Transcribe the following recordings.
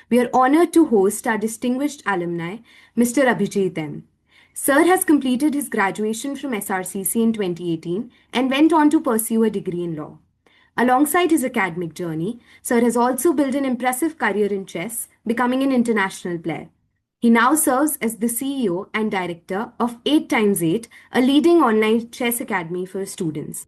we are honored to host our distinguished alumni, Mr. Abhijith M. Sir has completed his graduation from SRCC in 2018 and went on to pursue a degree in law. Alongside his academic journey, Sir has also built an impressive career in chess, becoming an international player. He now serves as the CEO and director of 8 times 8, a leading online chess academy for students.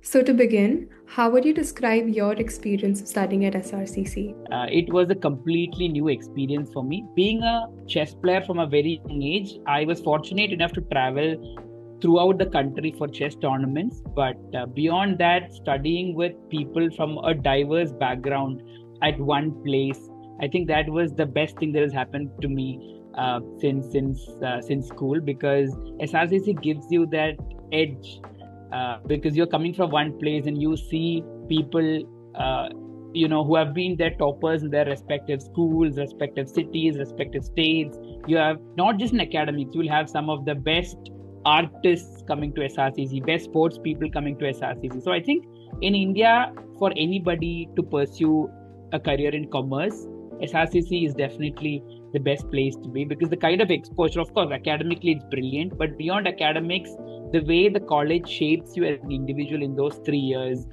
So to begin, how would you describe your experience of studying at SRCC? It was a completely new experience for me. Being a chess player from a very young age, I was fortunate enough to travel throughout the country for chess tournaments. But beyond that, studying with people from a diverse background at one place, I think that was the best thing that has happened to me since school, because SRCC gives you that edge, because you're coming from one place and you see people who have been their toppers in their respective schools, respective cities, respective states. You have not just in academics, you will have some of the best artists coming to SRCC, best sports people coming to SRCC. So I think in India, for anybody to pursue a career in commerce, SRCC is definitely the best place to be, because the kind of exposure, of course, academically it's brilliant, but beyond academics, the way the college shapes you as an individual in those 3 years,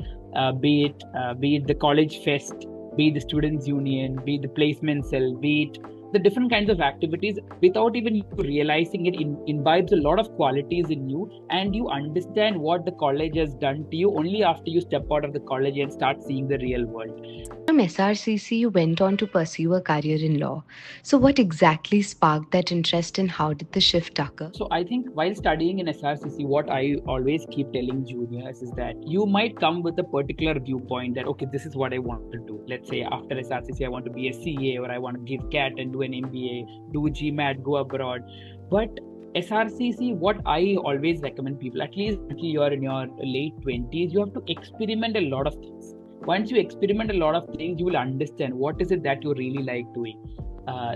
be it the college fest, be it the students' union, be it the placement cell, be it the different kinds of activities, without even you realizing it, imbibes a lot of qualities in you, and you understand what the college has done to you only after you step out of the college and start seeing the real world. From SRCC, you went on to pursue a career in law. So, what exactly sparked that interest and how did the shift occur? So, I think while studying in SRCC, what I always keep telling juniors is that you might come with a particular viewpoint that, okay, this is what I want to do. Let's say after SRCC, I want to be a CA, or I want to give CAT and do an MBA, do GMAT, go abroad. But SRCC, what I always recommend people, at least until you are in your late 20s, you have to experiment a lot of things. Once you experiment a lot of things, you will understand what is it that you really like doing.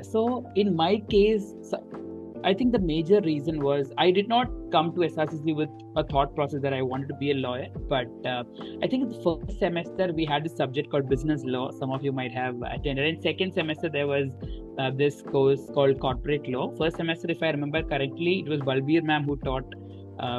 So in my case, I think the major reason was I did not come to SRCC with a thought process that I wanted to be a lawyer. But I think in the first semester, we had this subject called business law. Some of you might have attended. In second semester, there was this course called corporate law. First semester, if I remember correctly, it was Balbir ma'am who taught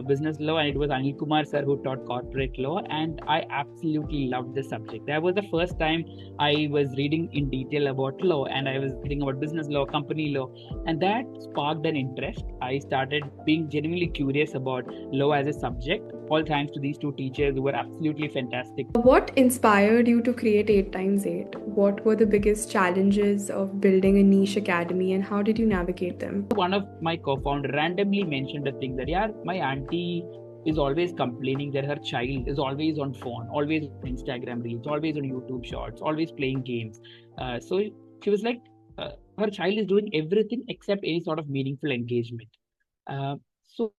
business law, and it was Anil Kumar sir who taught corporate law, and I absolutely loved the subject. That was the first time I was reading in detail about law, and I was reading about business law, company law, and that sparked an interest. I started being genuinely curious about law as a subject, all thanks to these two teachers who were absolutely fantastic. What inspired you to create 8 times 8? What were the biggest challenges of building a niche academy, and how did you navigate them? One of my co-founders randomly mentioned a thing that, yeah, my auntie is always complaining that her child is always on phone, always on Instagram reels, always on YouTube shorts, always playing games. So she was like, her child is doing everything except any sort of meaningful engagement. So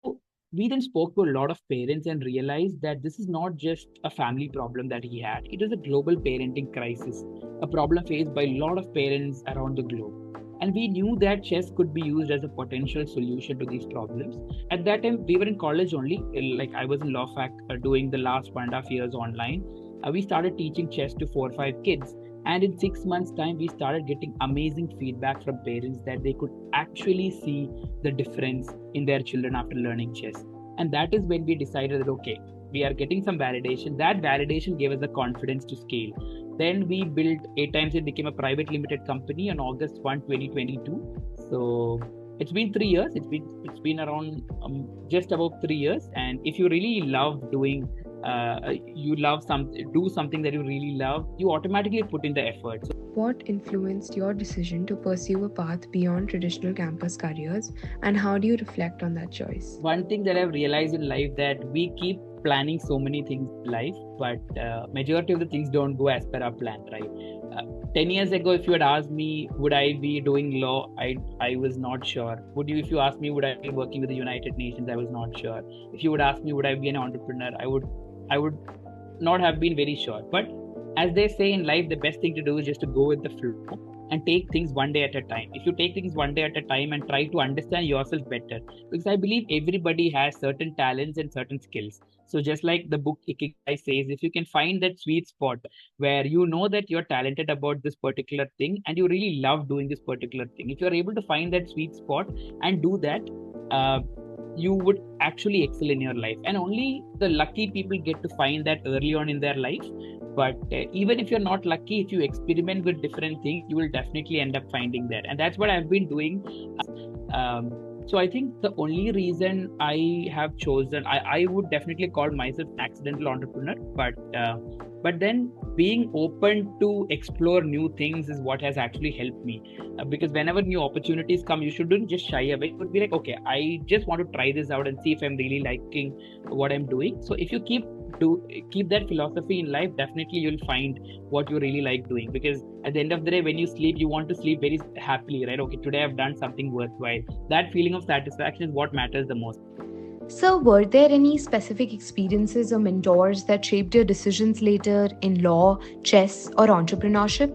we then spoke to a lot of parents and realized that this is not just a family problem that he had. It is a global parenting crisis, a problem faced by a lot of parents around the globe. And we knew that chess could be used as a potential solution to these problems. At that time, we were in college only. Like I was in law fac doing the last 1.5 years online. We started teaching chess to 4 or 5 kids. And in 6 months' time, we started getting amazing feedback from parents that they could actually see the difference in their children after learning chess. And that is when we decided that, okay, we are getting some validation. That validation gave us the confidence to scale. Then we built 8 times it became a private limited company on August 1, 2022. So it's been 3 years. It's been around just about 3 years. And if you really love doing, do something that you really love, you automatically put in the effort. So, what influenced your decision to pursue a path beyond traditional campus careers, and how do you reflect on that choice? One thing that I've realized in life, that we keep planning so many things in life, but majority of the things don't go as per our plan, right? 10 years ago, if you had asked me, would I be doing law? I was not sure. If you asked me, would I be working with the United Nations? I was not sure. If you would ask me, would I be an entrepreneur? I would not have been very sure. But as they say in life, the best thing to do is just to go with the flow. and take things one day at a time. If you take things one day at a time and try to understand yourself better, because I believe everybody has certain talents and certain skills. So just like the book Ikigai says, if you can find that sweet spot where you know that you're talented about this particular thing and you really love doing this particular thing, if you're able to find that sweet spot and do that, you would actually excel in your life. And only the lucky people get to find that early on in their life. But even if you're not lucky, if you experiment with different things, you will definitely end up finding that. And that's what I've been doing. So I think the only reason I have chosen, I would definitely call myself an accidental entrepreneur, but then being open to explore new things is what has actually helped me. Because whenever new opportunities come, you shouldn't just shy away. You would be like, okay, I just want to try this out and see if I'm really liking what I'm doing. So if you keep that philosophy in life, definitely you'll find what you really like doing. Because at the end of the day, when you sleep, you want to sleep very happily, right? Okay, today I've done something worthwhile. That feeling of satisfaction is what matters the most. So, were there any specific experiences or mentors that shaped your decisions later in law, chess, or entrepreneurship?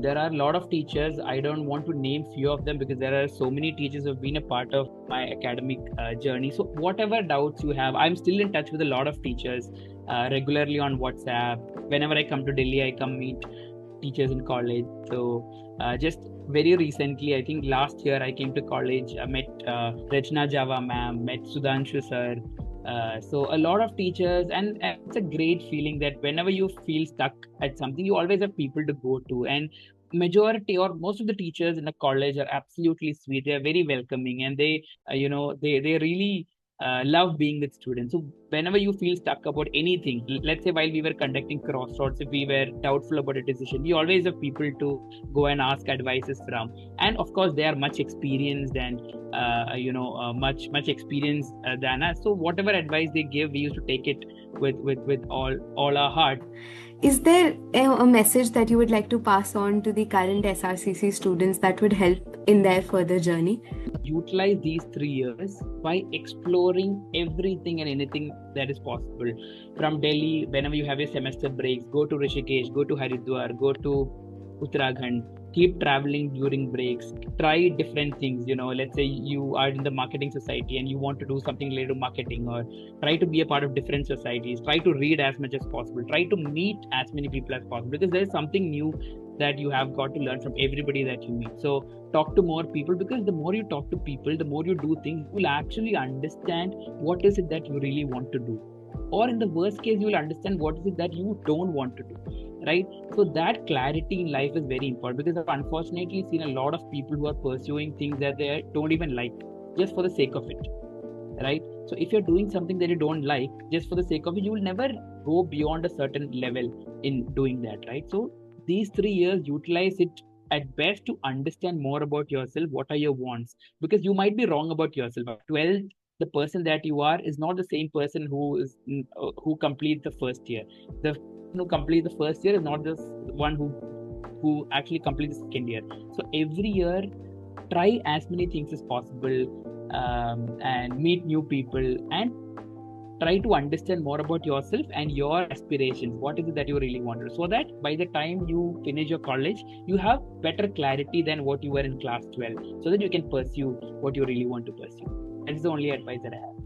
There are a lot of teachers. I don't want to name few of them because there are so many teachers who have been a part of my academic journey. So whatever doubts you have, I'm still in touch with a lot of teachers regularly on WhatsApp. Whenever I come to Delhi, I come meet teachers in college. So just very recently, I think last year, I came to college. I met Rachna Java ma'am, met Sudhanshu sir. So a lot of teachers, and it's a great feeling that whenever you feel stuck at something, you always have people to go to. And majority or most of the teachers in the college are absolutely sweet. They are very welcoming, and they really love being with students. So whenever you feel stuck about anything, let's say while we were conducting crossroads, if we were doubtful about a decision, we always have people to go and ask advices from. And of course, they are much experienced and much experienced than us. So whatever advice they give, we used to take it with all our heart. Is there a message that you would like to pass on to the current SRCC students that would help in their further journey? Utilize these 3 years by exploring everything and anything that is possible. From Delhi, whenever you have your semester breaks, go to Rishikesh, go to Haridwar, go to Uttarakhand. Keep traveling during breaks. Try different things. Let's say you are in the marketing society and you want to do something related to marketing, or try to be a part of different societies. Try to read as much as possible. Try to meet as many people as possible, because there is something new that you have got to learn from everybody that you meet. So talk to more people, because the more you talk to people, the more you do things, you will actually understand what is it that you really want to do. Or in the worst case, you will understand what is it that you don't want to do, right? So that clarity in life is very important, because I've unfortunately seen a lot of people who are pursuing things that they don't even like just for the sake of it, right? So if you're doing something that you don't like just for the sake of it, you will never go beyond a certain level in doing that, right? So these 3 years, utilize it at best to understand more about yourself. What are your wants? Because you might be wrong about yourself. At 12, the person that you are is not the same person who completes the first year. The who completes the first year is not the one who actually completes the second year. So every year, try as many things as possible, and meet new people, and try to understand more about yourself and your aspirations. What is it that you really want to do, so that by the time you finish your college, you have better clarity than what you were in class 12, so that you can pursue what you really want to pursue. That's the only advice that I have.